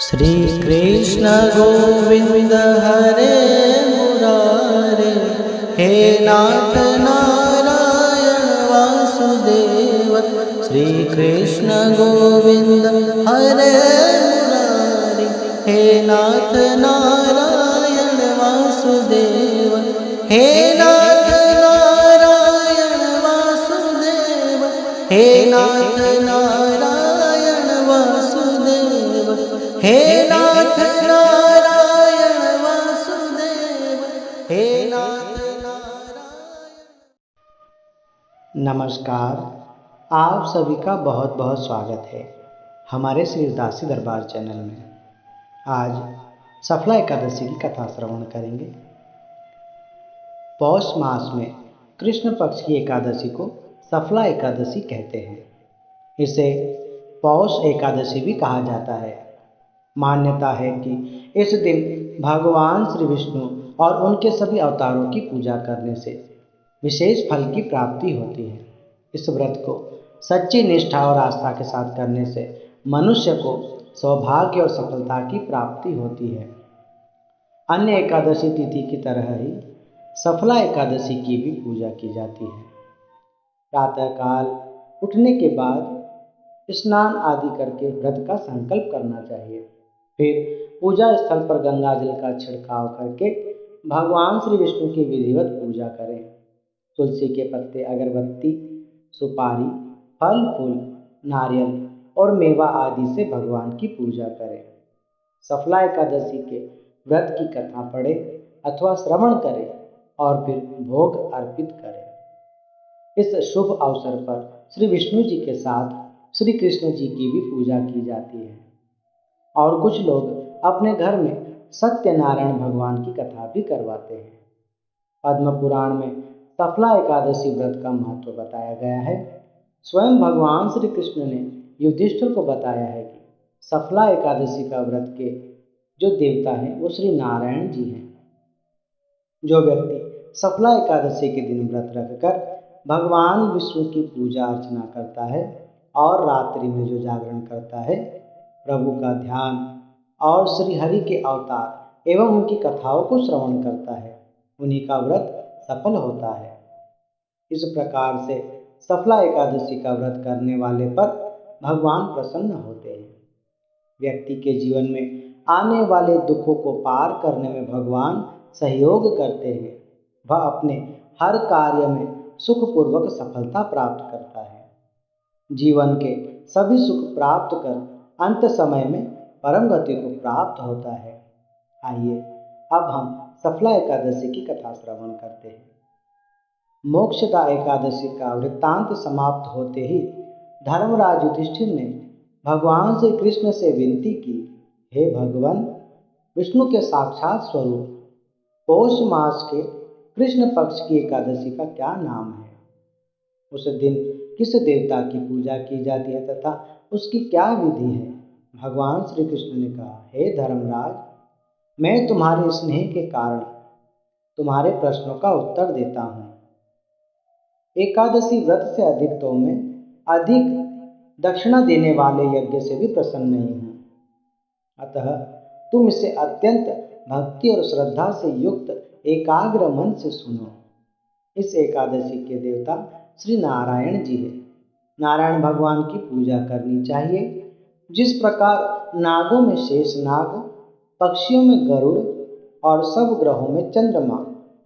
श्री कृष्ण गोविंद हरे मुरारे, हे नाथ नारायण वासुदेव। श्री कृष्ण गोविंद हरे मुरारे, हे नाथ नारायण वासुदेव। हे नाथ नारायण वासुदेव, हे नाथ नारायण वासुदेव, हे नाथ नारायण वासुदेव, हे नाथ नारायण। नमस्कार, आप सभी का बहुत बहुत स्वागत है हमारे श्री उदासी दरबार चैनल में। आज सफला एकादशी की कथा श्रवण करेंगे। पौष मास में कृष्ण पक्ष की एकादशी को सफला एकादशी कहते हैं। इसे पौष एकादशी भी कहा जाता है। मान्यता है कि इस दिन भगवान श्री विष्णु और उनके सभी अवतारों की पूजा करने से विशेष फल की प्राप्ति होती है। इस व्रत को सच्ची निष्ठा और आस्था के साथ करने से मनुष्य को सौभाग्य और सफलता की प्राप्ति होती है। अन्य एकादशी तिथि की तरह ही सफला एकादशी की भी पूजा की जाती है। प्रातःकाल उठने के बाद स्नान आदि करके व्रत का संकल्प करना चाहिए। फिर पूजा स्थल पर गंगा जल का छिड़काव करके भगवान श्री विष्णु की विधिवत पूजा करें। तुलसी के पत्ते, अगरबत्ती, सुपारी, फल फूल, नारियल और मेवा आदि से भगवान की पूजा करें। सफला एकादशी के व्रत की कथा पढ़े अथवा श्रवण करें और फिर भोग अर्पित करें। इस शुभ अवसर पर श्री विष्णु जी के साथ श्री कृष्ण जी की भी पूजा की जाती है और कुछ लोग अपने घर में सत्यनारायण भगवान की कथा भी करवाते हैं। पद्म पुराण में सफला एकादशी व्रत का महत्व बताया गया है। स्वयं भगवान श्री कृष्ण ने युधिष्ठिर को बताया है कि सफला एकादशी का व्रत के जो देवता हैं वो श्री नारायण जी हैं। जो व्यक्ति सफला एकादशी के दिन व्रत रखकर भगवान विष्णु की पूजा अर्चना करता है और रात्रि में जो जागरण करता है, प्रभु का ध्यान और श्री हरि के अवतार एवं उनकी कथाओं को श्रवण करता है, उन्हीं का व्रत सफल होता है। इस प्रकार से सफला एकादशी का व्रत करने वाले पर भगवान प्रसन्न होते हैं। व्यक्ति के जीवन में आने वाले दुखों को पार करने में भगवान सहयोग करते हैं। वह अपने हर कार्य में सुखपूर्वक सफलता प्राप्त करता है। जीवन के सभी सुख प्राप्त कर अंत समय में परम गति को प्राप्त होता है। आइए अब हम सफला एकादशी की कथा श्रवण करते हैं। मोक्षदा एकादशी का वृत्तांत समाप्त होते ही धर्मराज युधिष्ठिर ने भगवान श्री कृष्ण से विनती की, हे भगवान, विष्णु के साक्षात स्वरूप पौष मास के कृष्ण पक्ष की एकादशी का क्या नाम है? उस दिन किस देवता की पूजा की जाती है तथा उसकी क्या विधि है? भगवान श्री कृष्ण ने कहा, हे धर्मराज, मैं तुम्हारे स्नेह के कारण तुम्हारे प्रश्नों का उत्तर देता हूँ। एकादशी व्रत से अधिक तो मैं अधिक दक्षिणा देने वाले यज्ञ से भी प्रसन्न नहीं हूँ। अतः तुम इसे अत्यंत भक्ति और श्रद्धा से युक्त एकाग्र मन से सुनो। इस एकादशी के देवता श्री नारायण जी हैं। नारायण भगवान की पूजा करनी चाहिए। जिस प्रकार नागों में शेषनाग, पक्षियों में गरुड़ और सब ग्रहों में चंद्रमा,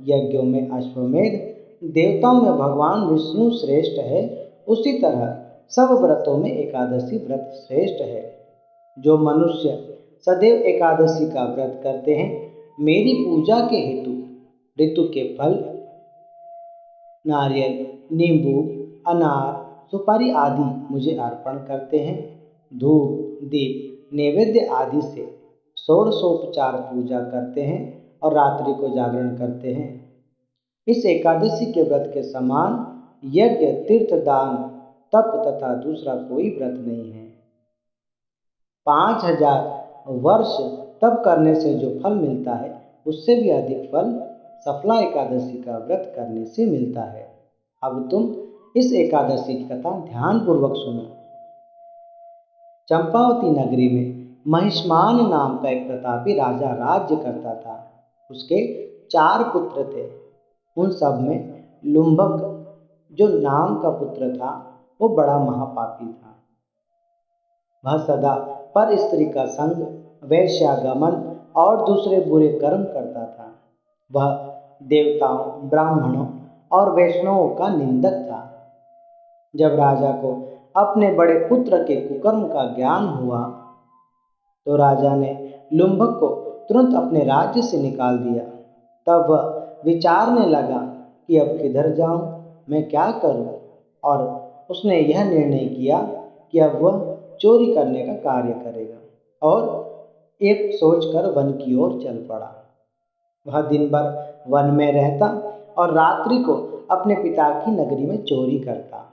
यज्ञों में अश्वमेध, देवताओं में भगवान विष्णु श्रेष्ठ है, उसी तरह सब व्रतों में एकादशी व्रत श्रेष्ठ है। जो मनुष्य सदैव एकादशी का व्रत करते हैं, मेरी पूजा के हेतु ऋतु के फल, नारियल, नींबू, अनार, सुपारी आदि मुझे अर्पण करते हैं। धूप, दीप, नैवेद्य आदि से षोडशोपचार पूजा करते हैं और रात्रि को जागरण करते हैं। इस एकादशी के व्रत के समान यज्ञ, तीर्थ, दान, तप तथा दूसरा कोई व्रत नहीं है। 5000 वर्ष तप करने से जो फल मिलता है, उससे भी अधिक फल सफला एकादशी का व्रत करने से मिलता है। अब तुम इस एकादशी की कथा ध्यान पूर्वक सुनो। चंपावती नगरी में महिष्मान नाम का एक प्रतापी राजा राज्य करता था। उसके 4 पुत्र थे। उन सब में लुम्भक जो नाम का पुत्र था वो बड़ा महापापी था। वह सदा पर स्त्री का संग, वैश्यागमन और दूसरे बुरे कर्म करता था। वह देवताओं, ब्राह्मणों और वैष्णवों का निंदक था। जब राजा को अपने बड़े पुत्र के कुकर्म का ज्ञान हुआ तो राजा ने लुम्भक को तुरंत अपने राज्य से निकाल दिया। तब वह विचारने लगा कि अब किधर जाऊं, मैं क्या करूं, और उसने यह निर्णय किया कि अब वह चोरी करने का कार्य करेगा और एक सोचकर वन की ओर चल पड़ा। वह दिन भर वन में रहता और रात्रि को अपने पिता की नगरी में चोरी करता।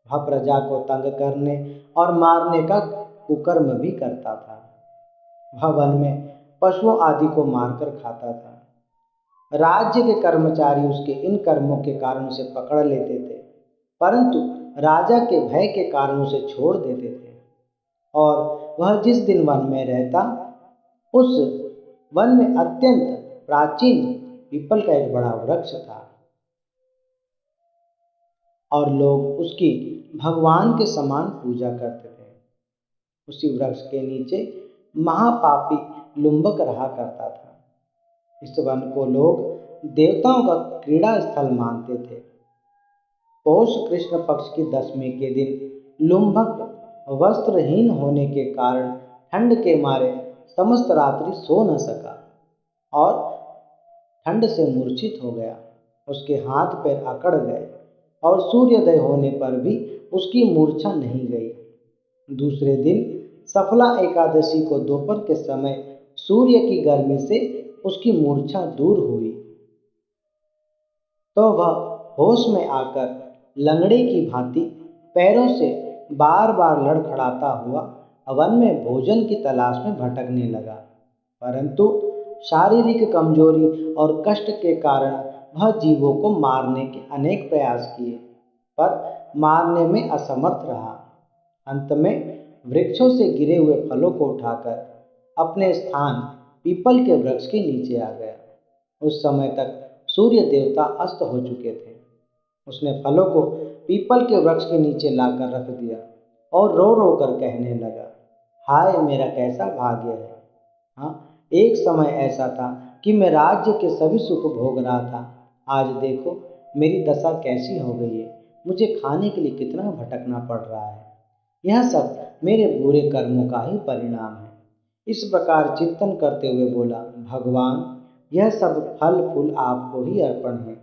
वह प्रजा को तंग करने और मारने का कुकर्म भी करता था। वह वन में पशुओं आदि को मारकर खाता था। राज्य के कर्मचारी उसके इन कर्मों के कारण उसे पकड़ लेते थे, परंतु राजा के भय के कारण उसे छोड़ देते थे। और वह जिस दिन वन में रहता, उस वन में अत्यंत प्राचीन पीपल का एक बड़ा वृक्ष था और लोग उसकी भगवान के समान पूजा करते थे। उसी वृक्ष के नीचे महापापी लुम्बक रहा करता था। इस वन को लोग देवताओं का क्रीड़ा स्थल मानते थे। पौष कृष्ण पक्ष की 10वीं के दिन लुम्भक वस्त्रहीन होने के कारण ठंड के मारे समस्त रात्रि सो न सका और ठंड से मूर्छित हो गया। उसके हाथ पैर अकड़ गए और सूर्योदय होने पर भी उसकी मूर्छा नहीं गई। दूसरे दिन सफला एकादशी को दोपहर के समय सूर्य की गर्मी से उसकी मूर्छा दूर हुई तो वह होश में आकर लंगड़े की भांति पैरों से बार बार लड़खड़ाता हुआ वन में भोजन की तलाश में भटकने लगा। परंतु शारीरिक कमजोरी और कष्ट के कारण वह जीवों को मारने के अनेक प्रयास किए, पर मारने में असमर्थ रहा। अंत में वृक्षों से गिरे हुए फलों को उठाकर अपने स्थान पीपल के वृक्ष के नीचे आ गया। उस समय तक सूर्य देवता अस्त हो चुके थे। उसने फलों को पीपल के वृक्ष के नीचे लाकर रख दिया और रो रो कर कहने लगा, हाय मेरा कैसा भाग्य है। हाँ, एक समय ऐसा था कि मैं राज्य के सभी सुख भोग रहा था। आज देखो मेरी दशा कैसी हो गई है। मुझे खाने के लिए कितना भटकना पड़ रहा है। यह सब मेरे बुरे कर्मों का ही परिणाम है। इस प्रकार चिंतन करते हुए बोला, भगवान यह सब फल फूल आपको ही अर्पण है,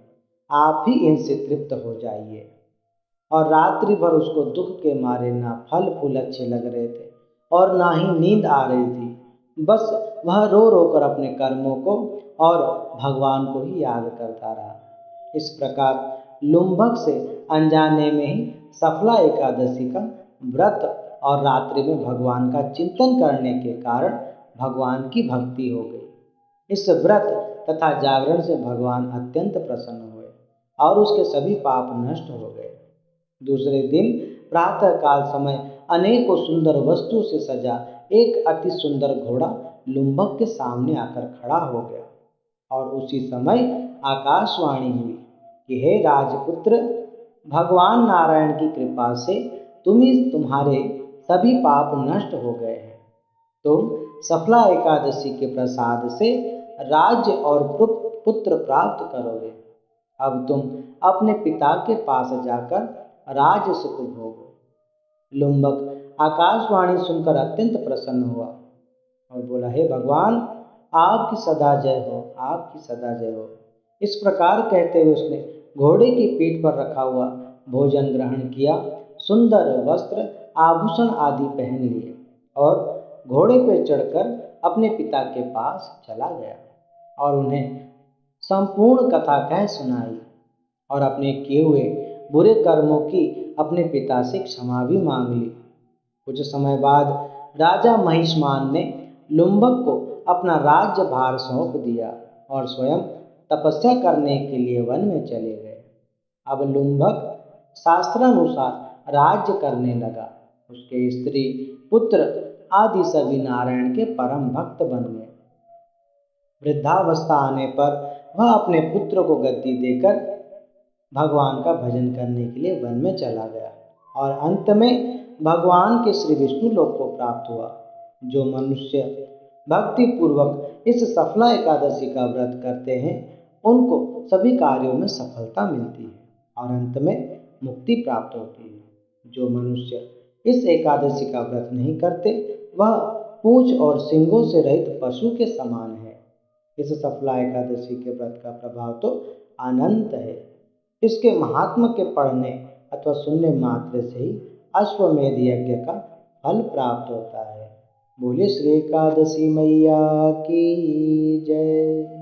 आप ही इनसे तृप्त हो जाइए। और रात्रि भर उसको दुख के मारे ना फल फूल अच्छे लग रहे थे और ना ही नींद आ रही थी। बस वह रो रो कर अपने कर्मों को और भगवान को ही याद करता रहा। इस प्रकार लुम्भक से अनजाने में ही सफला एकादशी का व्रत और रात्रि में भगवान का चिंतन करने के कारण भगवान की भक्ति हो गई। इस व्रत तथा जागरण से भगवान अत्यंत प्रसन्न हुए और उसके सभी पाप नष्ट हो गए। दूसरे दिन प्रातः काल समय अनेकों सुंदर वस्तु से सजा एक अति सुंदर घोड़ा लुम्भक के सामने आकर खड़ा हो गया और उसी समय आकाशवाणी हुई कि हे राजपुत्र, भगवान नारायण की कृपा से तुम्हारे सभी पाप नष्ट हो गए हैं। तुम सफला एकादशी के प्रसाद से राज्य और पुत्र प्राप्त करोगे। अब तुम अपने पिता के पास जाकर राज सुख भोगो। लुम्बक आकाशवाणी सुनकर अत्यंत प्रसन्न हुआ और बोला, हे भगवान आपकी सदा जय हो, आपकी सदा जय हो। इस प्रकार कहते हुए उसने घोड़े की पीठ पर रखा हुआ भोजन ग्रहण किया, सुंदर वस्त्र आभूषण आदि पहन लिए और घोड़े पर चढ़कर अपने पिता के पास चला गया और उन्हें संपूर्ण कथा कह सुनाई और अपने किए हुए बुरे कर्मों की अपने पिता से क्षमा भी मांग ली। कुछ समय बाद राजा महिष्मान ने लुम्भक को अपना राज्य भार सौंप दिया और स्वयं तपस्या करने के लिए वन में चले गए। अब लुम्भक शास्त्रानुसार राज्य करने लगा। उसके स्त्री पुत्र आदि सभी नारायण के परम भक्त बन गए। वृद्धावस्था आने पर वह अपने पुत्र को गद्दी देकर भगवान का भजन करने के लिए वन में चला गया और अंत में भगवान के श्री विष्णु लोक को प्राप्त हुआ। जो मनुष्य भक्ति पूर्वक इस सफला एकादशी का व्रत करते हैं उनको सभी कार्यों में सफलता मिलती है और अंत में मुक्ति प्राप्त होती है। जो मनुष्य इस एकादशी का व्रत नहीं करते वह पूंछ और सींगों से रहित पशु के समान है। इस सफला एकादशी के व्रत का प्रभाव तो अनंत है। इसके महात्म के पढ़ने अथवा सुनने मात्र से ही अश्वमेध यज्ञ का फल प्राप्त होता है। बोले श्री एकादशी मैया की जय।